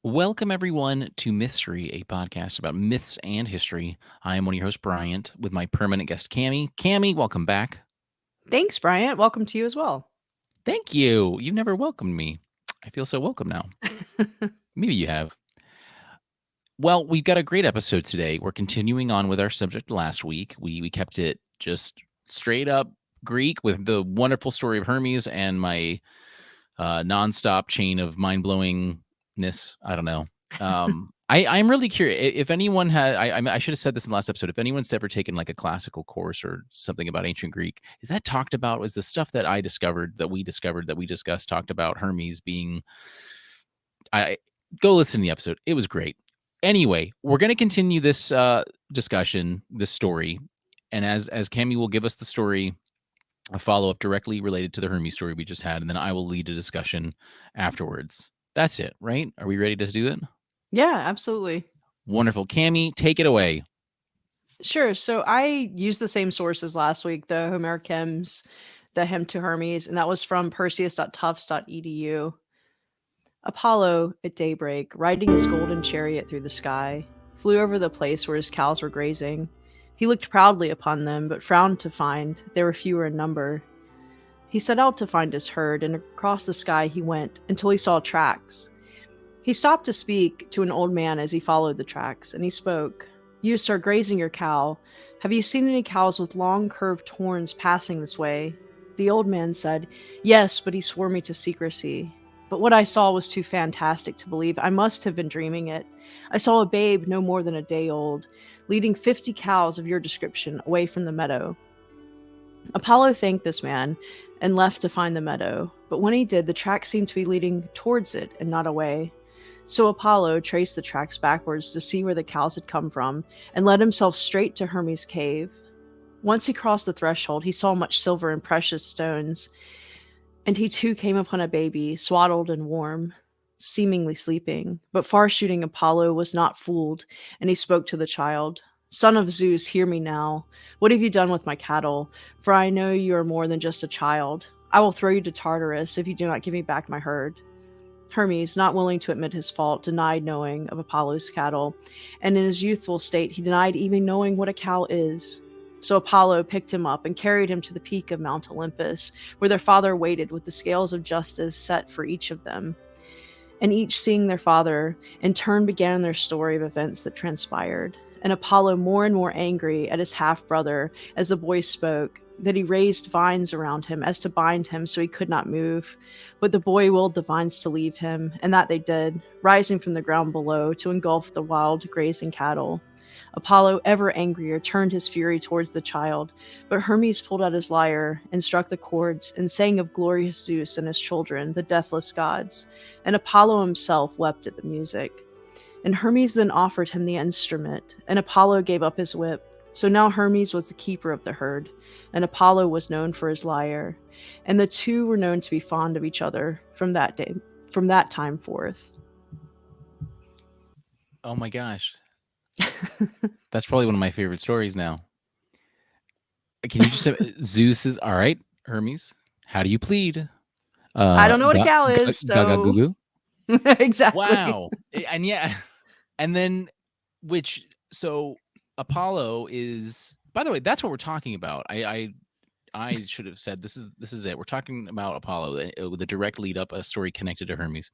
Welcome, everyone, to Mythstorie, a podcast about myths and history. I am one of your hosts, Bryant, with my permanent guest, Cammy. Cammy, welcome back. Thanks, Bryant. Welcome to you as well. Thank you. You never welcomed me. I feel so welcome now. Maybe you have. Well, we've got a great episode today. We're continuing on with our subject last week. We kept it just straight up Greek with the wonderful story of Hermes and my nonstop chain of mind blowingness. I don't know. I'm really curious if anyone had. I should have said this in the last episode. If anyone's ever taken like a classical course or something about ancient Greek, is that talked about? Was the stuff that I discovered, that we discussed, talked about Hermes being? I Go listen to the episode. It was great. Anyway, we're going to continue this discussion, this story, and as Cammy will give us the story, a follow-up directly related to the Hermes story we just had, and then I will lead a discussion afterwards. That's it, right? Are we ready to do it? Yeah, absolutely. Wonderful. Cammy, take it away. Sure. So I used the same sources last week, the Homeric hymns, the hymn to Hermes, and that was from perseus.tufts.edu. Apollo, at daybreak, riding his golden chariot through the sky, flew over the place where his cows were grazing. He looked proudly upon them, but frowned to find they were fewer in number. He set out to find his herd, and across the sky he went until he saw tracks. He stopped to speak to an old man as he followed the tracks, and he spoke. "You, sir, grazing your cow. Have you seen any cows with long curved horns passing this way?" The old man said, "Yes, but he swore me to secrecy. But what I saw was too fantastic to believe. I must have been dreaming it. I saw a babe no more than a day old, leading 50 cows of your description away from the meadow." Apollo thanked this man and left to find the meadow, but when he did, the track seemed to be leading towards it and not away. So Apollo traced the tracks backwards to see where the cows had come from, and led himself straight to Hermes' cave. Once he crossed the threshold, he saw much silver and precious stones, and he too came upon a baby, swaddled and warm, seemingly sleeping. But far-shooting Apollo was not fooled, and he spoke to the child. "Son of Zeus, hear me now. What have you done with my cattle? For I know you are more than just a child. I will throw you to Tartarus if you do not give me back my herd." Hermes, not willing to admit his fault, denied knowing of Apollo's cattle, and in his youthful state he denied even knowing what a cow is. So Apollo picked him up and carried him to the peak of Mount Olympus, where their father waited with the scales of justice set for each of them. And each seeing their father, in turn began their story of events that transpired. And Apollo, more and more angry at his half brother as the boy spoke, that he raised vines around him as to bind him so he could not move. But the boy willed the vines to leave him, and that they did, rising from the ground below to engulf the wild grazing cattle. Apollo, ever angrier, turned his fury towards the child, but Hermes pulled out his lyre and struck the chords and sang of glorious Zeus and his children, the deathless gods. And Apollo himself wept at the music. And Hermes then offered him the instrument, and Apollo gave up his whip. So now Hermes was the keeper of the herd, and Apollo was known for his lyre. And the two were known to be fond of each other from that time forth. Oh my gosh. That's probably one of my favorite stories now. Can you just say Zeus is all right, Hermes? How do you plead? I don't know what a cow is, Gaga so goo goo. exactly. Wow. And yeah, and then so Apollo is, by the way, that's what we're talking about. I should have said this is it. We're talking about Apollo with a direct lead up, a story connected to Hermes.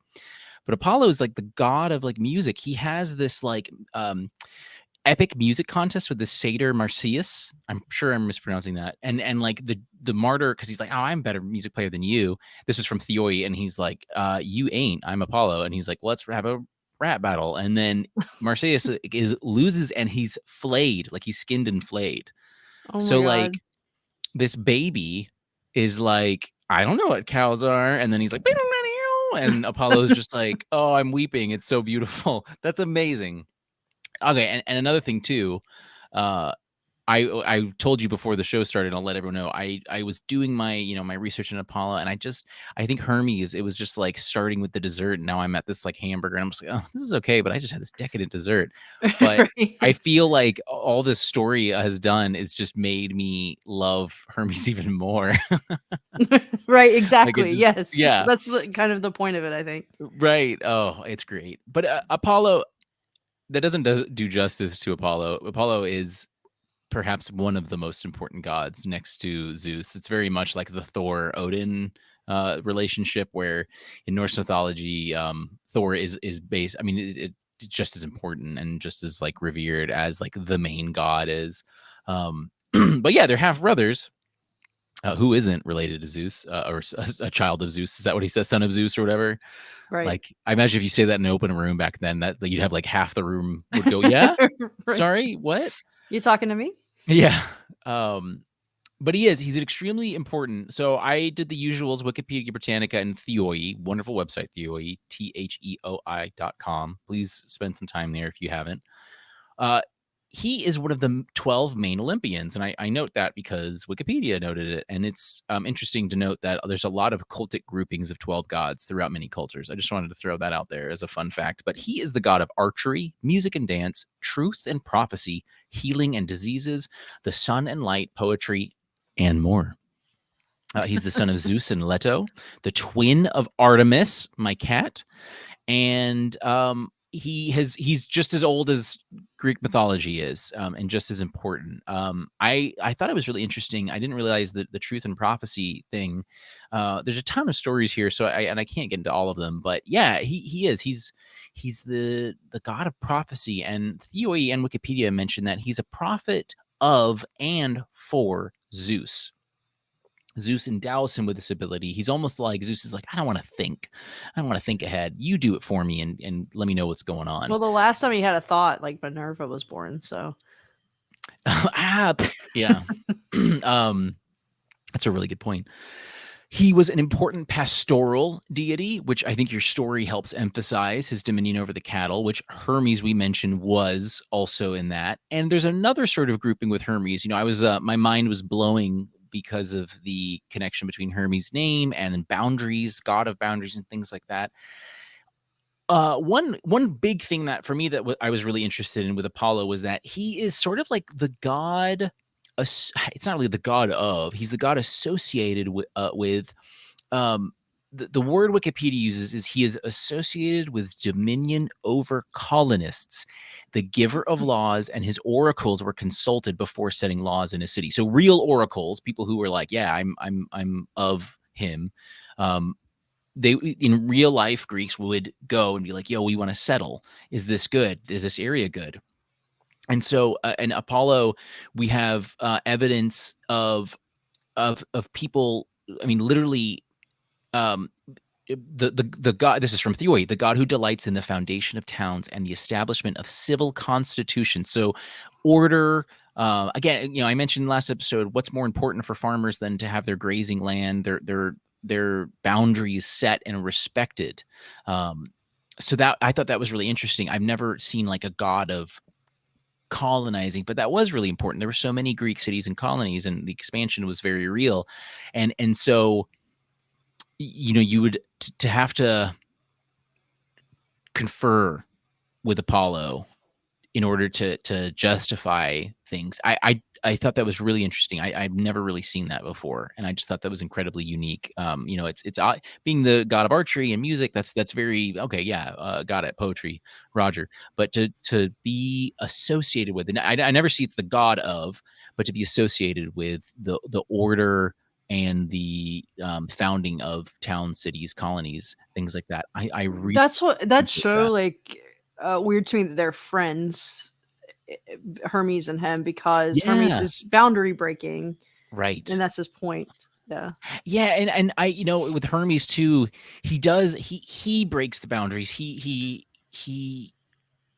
But Apollo is like the god of like music. He has this like epic music contest with the satyr Marsyas. I'm sure I'm mispronouncing that. And like the martyr, because he's like, oh, I'm a better music player than you. This was from Theoi, and he's like, you ain't. I'm Apollo, and he's like, let's have a rap battle. And then Marsyas loses, and he's flayed, like he's skinned and flayed. Oh my So god. like this baby is like, I don't know what cows are, and then he's like, and Apollo's just like, oh, I'm weeping. It's so beautiful. That's amazing. Okay, and another thing too, uh, I told you before the show started, and I'll let everyone know. I was doing my, my research in Apollo, and I think Hermes, it was just like starting with the dessert, and now I'm at this like hamburger, and I'm just like, oh, this is okay, but I just had this decadent dessert. But I Right. feel like all this story has done is just made me love Hermes even more. Right, Like it exactly, just, yes. yeah, That's the kind of the point of it, I think. right. Oh, it's great. But Apollo, that doesn't do justice to Apollo. Apollo is perhaps one of the most important gods next to Zeus. It's very much like the Thor Odin relationship, where in Norse mythology, Thor is based. I mean, it's just as important and just as like revered as like the main god is. But yeah, they're half brothers. Who isn't related to Zeus or a child of Zeus? Is that what he says? Son of Zeus or whatever? Right. Like, I imagine if you say that in an open room back then, that you'd have like half the room would go, "Yeah, Right. sorry, what?" You talking to me? Yeah. Um, but he's extremely important. So I did the usuals: Wikipedia Britannica and Theoi, wonderful website, Theoi, THEOI.com. Please spend some time there if you haven't. Uh, he is one of the 12 main Olympians. And I note that because Wikipedia noted it. And it's interesting to note that there's a lot of cultic groupings of 12 gods throughout many cultures. I just wanted to throw that out there as a fun fact. But he is the god of archery, music and dance, truth and prophecy, healing and diseases, the sun and light, poetry, and more. He's the son of Zeus and Leto, the twin of Artemis, my cat, and he's just as old as Greek mythology is, and just as important. I thought it was really interesting. I didn't realize that the truth and prophecy thing. There's a ton of stories here, so I can't get into all of them, but yeah, he is. He's the god of prophecy, and Theoi and Wikipedia mention that he's a prophet of and for Zeus. Zeus endows him with this ability. He's almost like Zeus is like, I don't want to think. I don't want to think ahead. You do it for me and let me know what's going on. Well, the last time he had a thought, like, Minerva was born, so Yeah. um, that's a really good point. He was an important pastoral deity, which I think your story helps emphasize his dominion over the cattle, which Hermes we mentioned was also in that. And there's another sort of grouping with Hermes. I was my mind was blowing because of the connection between Hermes' name and then boundaries, god of boundaries, and things like that. One big thing that for me that I was really interested in with Apollo was that he is sort of like the god. It's not really the god of. He's the god associated with um, the word Wikipedia uses is he is associated with dominion over colonists. The giver of laws and his oracles were consulted before setting laws in a city. So real oracles, people who were like, yeah, I'm of him. Um, they in real life Greeks would go and be like, yo, we want to settle. Is this good? Is this area good? And so in Apollo, we have evidence of people. I mean, literally, um, the god. This is from Theoi, the god who delights in the foundation of towns and the establishment of civil constitutions. So, order. Again, I mentioned last episode, what's more important for farmers than to have their grazing land, their boundaries set and respected. Um, so that I thought that was really interesting. I've never seen like a god of colonizing, but that was really important. There were so many Greek cities and colonies, and the expansion was very real, and so you would to have to confer with Apollo in order to justify things. I thought that was really interesting. I've never really seen that before, and I just thought that was incredibly unique. It's being the god of archery and music. That's very okay. Yeah, got it. Poetry, Roger. But to be associated with, and I never see it's the god of, but to be associated with the order and the founding of towns, cities, colonies, things like that. I really that's appreciate so, that. like, weird to me that they're friends, Hermes and him, because Hermes Yeah, is boundary breaking, and right. that's his point. Yeah. Yeah, and I with Hermes too, he breaks the boundaries. He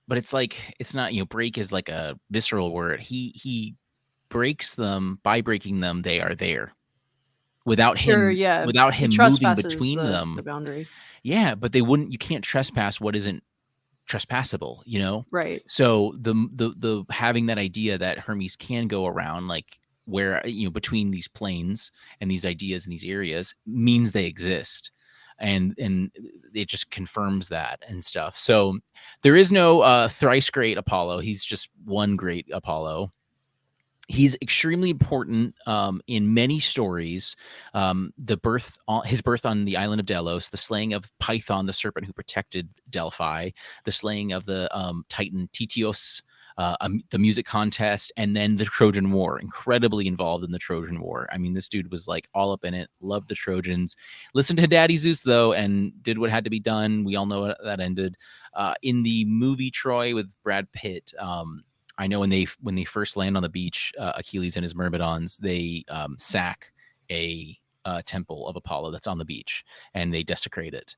but it's like it's not, break is like a visceral word. He breaks them. By breaking them, they are there. Without Sure, him yeah. without He him moving trespasses between the them. boundary. Yeah, but they wouldn't you can't trespass what isn't trespassable, you know? Right. So the having that idea that Hermes can go around like where between these planes and these ideas and these areas means they exist. And it just confirms that and stuff. So there is no thrice great Apollo. He's just one great Apollo. He's extremely important in many stories. His birth on the island of Delos, the slaying of Python, the serpent who protected Delphi, the slaying of the Titan Titios, the music contest, and then the Trojan War. Incredibly involved in the Trojan War. I mean, this dude was like all up in it. Loved the Trojans. Listened to Daddy Zeus though, and did what had to be done. We all know how that ended. In the movie Troy with Brad Pitt. I know when they first land on the beach, Achilles and his myrmidons, they sack a temple of Apollo that's on the beach, and they desecrate it,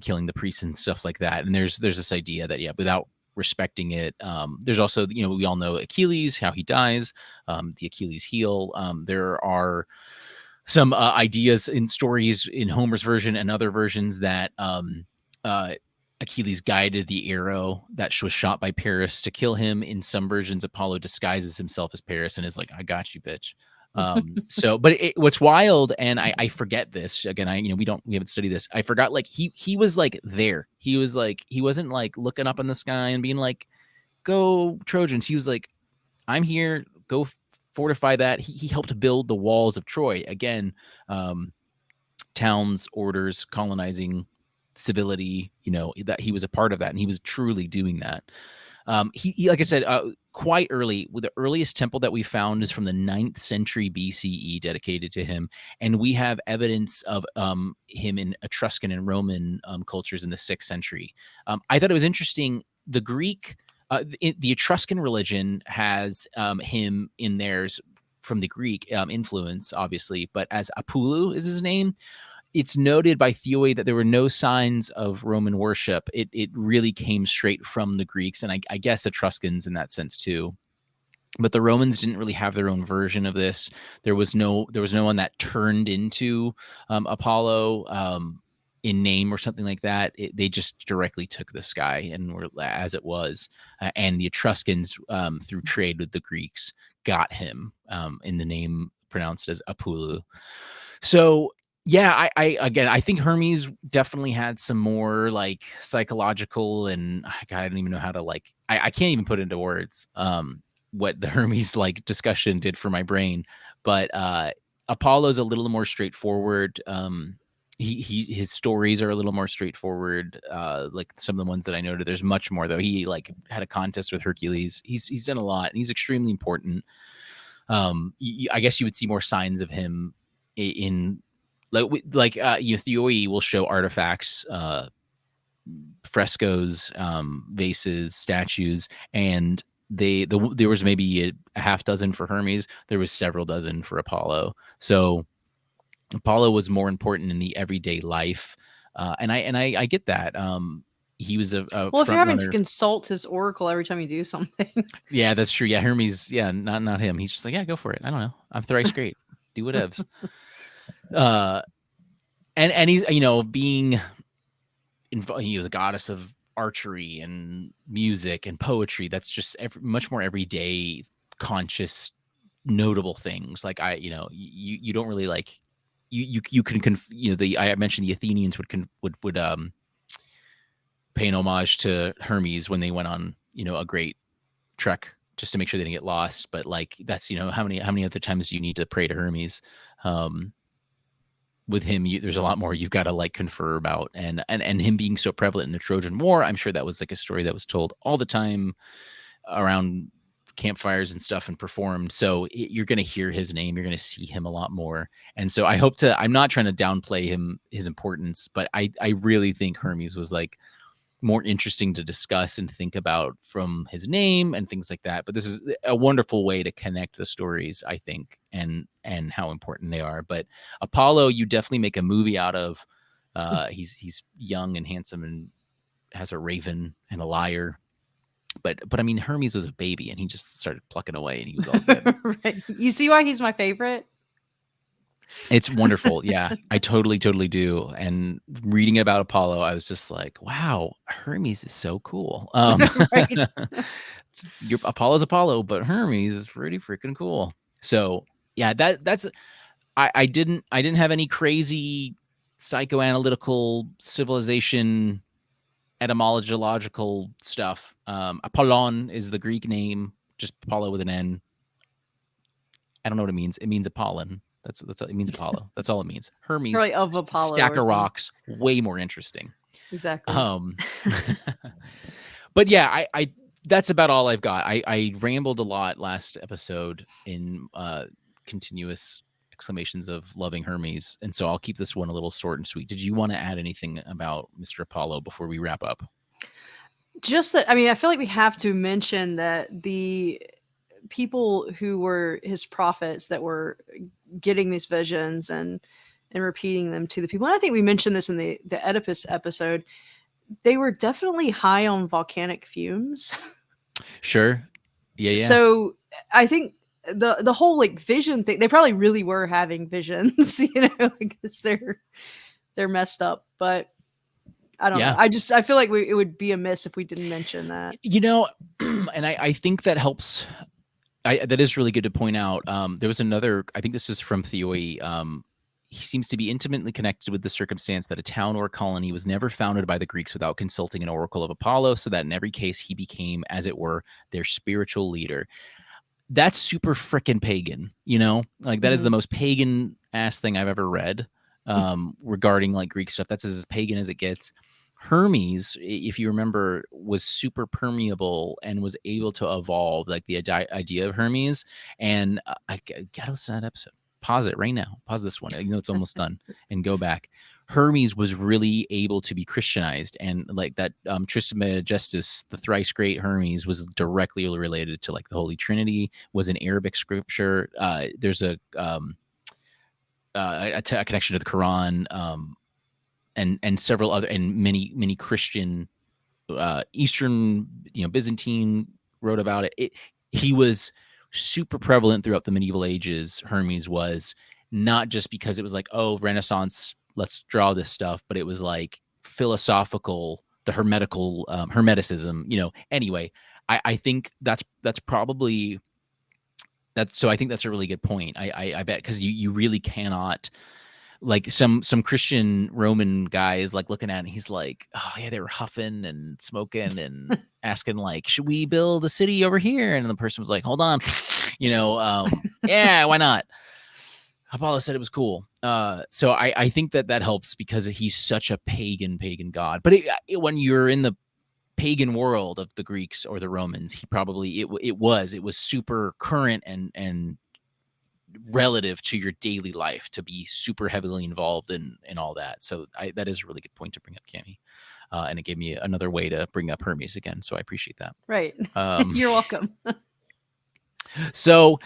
killing the priests and stuff like that. And there's this idea that without respecting it, there's also we all know Achilles, how he dies, the Achilles heel. There are some ideas in stories in Homer's version and other versions that uh, Achilles guided the arrow that was shot by Paris to kill him. In some versions, Apollo disguises himself as Paris and is like, "I got you, bitch." But what's wild, and I forget this again. We haven't studied this. I forgot, like he was like there. He was like he wasn't like looking up in the sky and being like, "Go Trojans." He was like, "I'm here. Go fortify that." He helped build the walls of Troy again. Um, Towns, orders, colonizing, civility, that he was a part of that, and he was truly doing that. He like I said, quite early. The earliest temple that we found is from the 9th century BCE, dedicated to him, and we have evidence of him in Etruscan and Roman cultures in the 6th century. I thought it was interesting. The Greek, the Etruscan religion has him in theirs from the Greek influence, obviously, but as Apullu is his name. It's noted by Theoi that there were no signs of Roman worship. It really came straight from the Greeks, and I guess Etruscans in that sense too. But the Romans didn't really have their own version of this. There was no one that turned into Apollo in name or something like that. They just directly took the sky and were as it was. And the Etruscans, through trade with the Greeks, got him in the name pronounced as Apullu. So yeah, I think Hermes definitely had some more like psychological and God, I don't even know how to like I can't even put into words what the Hermes like discussion did for my brain. But Apollo's a little more straightforward. His stories are a little more straightforward. Like some of the ones that I noted. There's much more though. He like had a contest with Hercules. He's done a lot and he's extremely important. I guess you would see more signs of him in Theoi will show artifacts, frescoes, vases, statues, and there was maybe a half dozen for Hermes. There was several dozen for Apollo. So Apollo was more important in the everyday life, and I get that. He was a Well, if you're front having to runner. consult his oracle every time you do something. Yeah, that's true. Yeah, Hermes. Yeah, not him. He's just like, yeah, go for it. I don't know. I'm thrice great. Do whatevs. Uh, and he's being the goddess of archery and music and poetry. That's just much more everyday, conscious, notable things. Like you don't really like you can I mentioned the Athenians would pay an homage to Hermes when they went on a great trek just to make sure they didn't get lost. But like that's how many other times do you need to pray to Hermes? With him, there's a lot more you've got to like confer about, and him being so prevalent in the Trojan War, I'm sure that was like a story that was told all the time around campfires and stuff and performed. So you're going to hear his name, you're going to see him a lot more. And so I'm not trying to downplay his importance, but I really think Hermes was like more interesting to discuss and think about from his name and things like that. But this is a wonderful way to connect the stories, I think, and how important they are. But Apollo, you definitely make a movie out of. He's young and handsome and has a raven and a lyre. But I mean, Hermes was a baby and he just started plucking away and he was all good. Right. You see why he's my favorite? It's wonderful. Yeah, I totally, totally do. And reading about Apollo, I was just like, wow, Hermes is so cool. Right. Your Apollo's Apollo, but Hermes is pretty freaking cool. So yeah, that's I didn't have any crazy psychoanalytical civilization etymological stuff. Apollon is the Greek name, just Apollo with an N. I don't know what it means. It means Apollon. That's it means Apollo. That's all it means. Hermes, Probably of just a Apollo stack or of something. rocks, way more interesting. Exactly. Um, but yeah, I that's about all I've got. I rambled a lot last episode in continuous exclamations of loving Hermes, and so I'll keep this one a little short and sweet. Did you want to add anything about Mr. Apollo before we wrap up? Just that, I mean, I feel like we have to mention that the people who were his prophets that were getting these visions and repeating them to the people. And I think we mentioned this in the Oedipus episode. They were definitely high on volcanic fumes. Sure. Yeah, yeah. So I think the whole like vision thing, they probably really were having visions, because they're messed up. But I don't know. Yeah. I feel like it would be amiss if we didn't mention that. You know, and I think that helps. That is really good to point out. There was another, I think this is from Theoi. He seems to be intimately connected with the circumstance that a town or colony was never founded by the Greeks without consulting an oracle of Apollo, so that in every case he became, as it were, their spiritual leader. That's super freaking pagan, like that is the Mhm. most pagan ass thing I've ever read regarding like Greek stuff. That's as pagan as it gets. Hermes, if you remember, was super permeable and was able to evolve, like the idea of Hermes. And I gotta listen to that episode. Pause it right now. Pause this one. You know it's almost done, and go back. Hermes was really able to be Christianized, and like that Trismegistus, the thrice great Hermes, was directly related to like the Holy Trinity. Was in Arabic scripture. There's a connection to the Quran, and several other and many Christian Eastern, Byzantine wrote about it. He was super prevalent throughout the medieval ages. Hermes was not just because it was like, oh, Renaissance, let's draw this stuff, but it was like philosophical, the hermetical hermeticism. Anyway, I think that's probably that's so. I think that's a really good point. I bet because you really cannot like some Christian Roman guy is like looking at it and he's like, oh yeah, they were huffing and smoking and asking like, should we build a city over here? And the person was like, hold on, yeah, why not? Apollo said it was cool. So I think that helps because he's such a pagan god. But when you're in the pagan world of the Greeks or the Romans, he probably it was super current and relative to your daily life to be super heavily involved in all that. So that is a really good point to bring up, Cammy. And it gave me another way to bring up Hermes again. So I appreciate that. Right. Um, You're welcome. so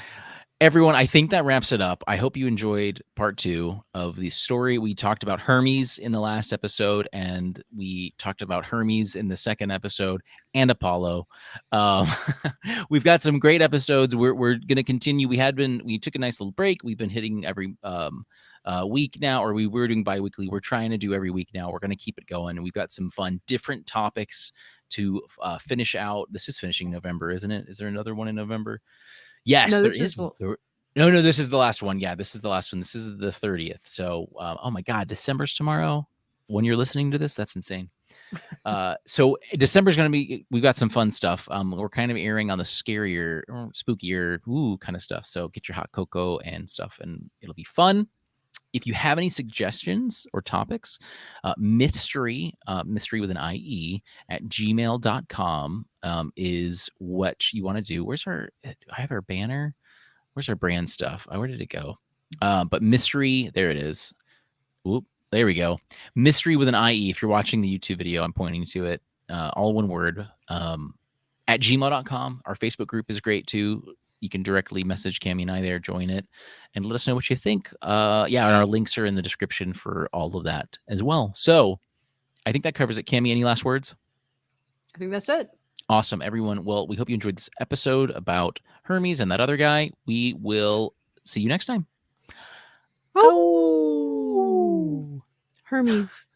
everyone, I think that wraps it up. I hope you enjoyed part 2 of the story. We talked about Hermes in the last episode, and we talked about Hermes in the second episode, and Apollo. Um, we've got some great episodes. We're going to continue. We took a nice little break. We've been hitting every week now, or we were doing bi-weekly. We're trying to do every week now. We're going to keep it going. And we've got some fun, different topics to finish out. This is finishing November, isn't it? Is there another one in November? Yes, No, there this is. is the No, this is the last one. Yeah, this is the last one. This is the 30th. So, oh my God, December's tomorrow. When you're listening to this, that's insane. So December's going to be, we've got some fun stuff. We're kind of airing on the scarier, or spookier, kind of stuff. So get your hot cocoa and stuff, and it'll be fun. If you have any suggestions or topics, mythstorie, mystery with an IE, at gmail.com is what you want to do. I have our banner. Where's our brand stuff? Where did it go? But mystery, there it is. Whoop, there we go. Mystery with an IE. If you're watching the YouTube video, I'm pointing to it. All one word. At gmail.com. Our Facebook group is great too. You can directly message Cammy and I there, join it, and let us know what you think. And our links are in the description for all of that as well. So I think that covers it. Cammy, any last words? I think that's it. Awesome, everyone. Well, we hope you enjoyed this episode about Hermes and that other guy. We will see you next time. Oh, Oh, Hermes.